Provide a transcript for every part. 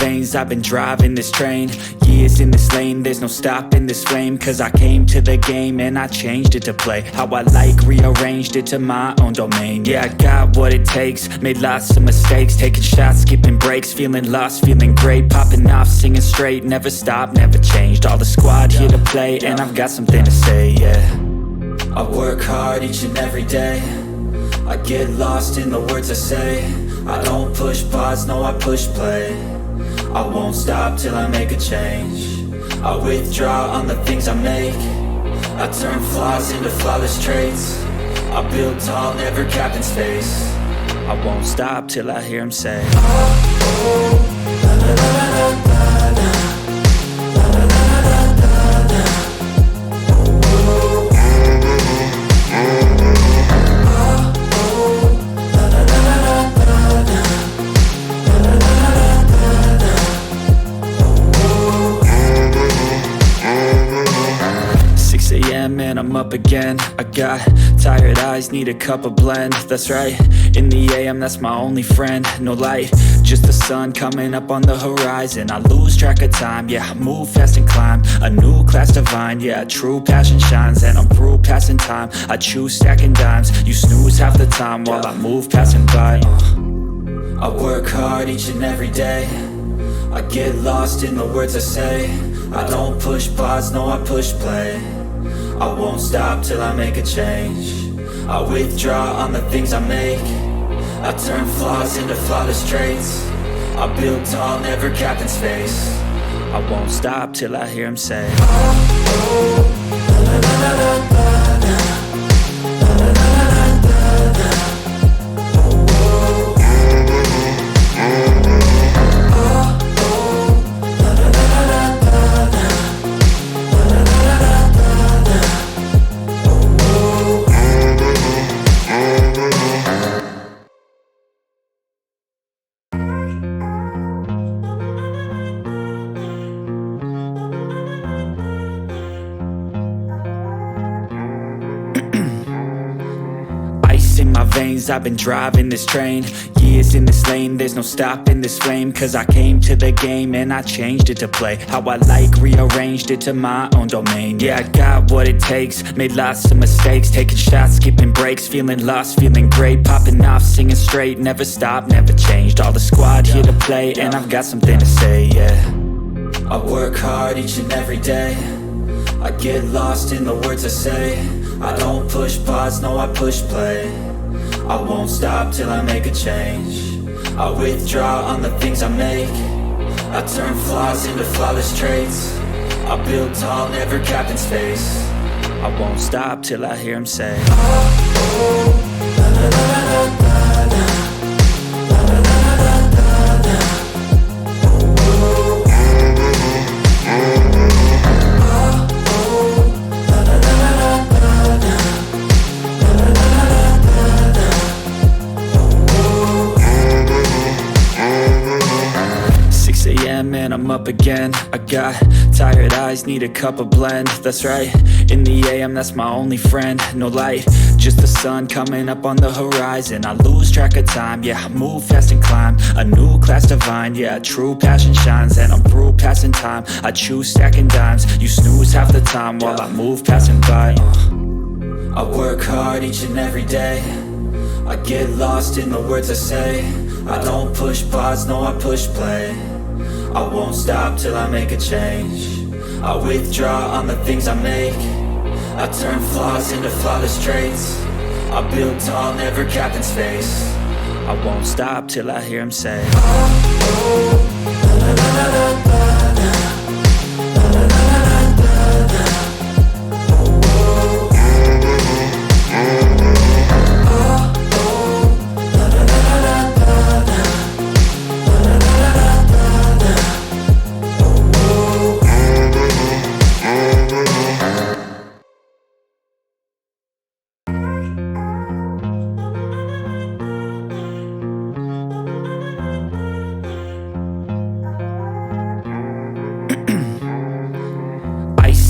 veins, I've been driving this train. Years in this lane, there's no stopping this flame. Cause I came to the game and I changed it to play how I like, rearranged it to my own domain. Yeah, I got what it takes, made lots of mistakes, taking shots, skipping breaks, feeling lost, feeling great, popping off, singing straight, never stopped, never changed. All the squad here to play, and I've got something to say, yeah. I work hard each and every day, I get lost in the words I say. I don't push pause, no I push play. I won't stop till I make a change. I withdraw on the things I make. I turn flaws into flawless traits. I build tall, never capped in space. I won't stop till I hear him say, oh, oh, la, la, la, la, la, la. And I'm up again. I got tired eyes, need a cup of blend. That's right, in the AM, that's my only friend. No light, just the sun coming up on the horizon. I lose track of time, yeah, I move fast and climb a new class divine, yeah, true passion shines. And I'm through passing time, I choose stacking dimes. You snooze half the time while I move passing by. I work hard each and every day, I get lost in the words I say. I don't push pause, no I push play. I won't stop till I make a change. I withdraw on the things I make. I turn flaws into flawless traits. I build tall, never capped in space. I won't stop till I hear him say, oh, oh, la, la, la, la, la, la. In my veins, I've been driving this train. Years in this lane, there's no stopping this flame. Cause I came to the game and I changed it to play how I like, rearranged it to my own domain. Yeah, I got what it takes, made lots of mistakes, taking shots, skipping breaks, feeling lost, feeling great, popping off, singing straight, never stopped, never changed. All the squad here to play, and I've got something to say, yeah. I work hard each and every day, I get lost in the words I say. I don't push pause, no I push play. I won't stop till I make a change. I withdraw on the things I make. I turn flaws into flawless traits. I build tall, never capped in space. I won't stop till I hear him say, oh, oh, la, la, la, la, la, la. And I'm up again. I got tired eyes, need a cup of blend. That's right, in the AM, that's my only friend. No light, just the sun coming up on the horizon. I lose track of time, yeah, I move fast and climb a new class divine, yeah, true passion shines. And I'm through passing time, I choose stacking dimes. You snooze half the time while I move passing by. I work hard each and every day, I get lost in the words I say. I don't push pause, no I push play. I won't stop till I make a change. I withdraw on the things I make. I turn flaws into flawless traits. I build tall, never capped in space. I won't stop till I hear him say, oh, oh, la, la, la, la, la, la.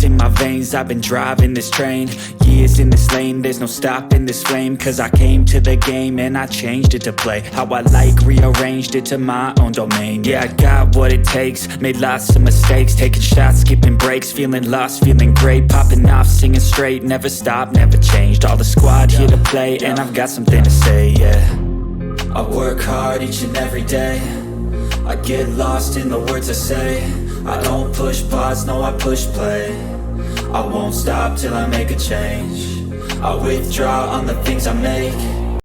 in my veins, I've been driving this train. Years in this lane, there's no stopping this flame. Cause I came to the game and I changed it to play how I like, rearranged it to my own domain. Yeah, I got what it takes, made lots of mistakes, taking shots, skipping breaks, feeling lost, feeling great, popping off, singing straight, never stopped, never changed. All the squad here to play, and I've got something to say, yeah. I work hard each and every day, I get lost in the words I say. I don't push pause, no I push play. I won't stop till I make a change. I withdraw on the things I make.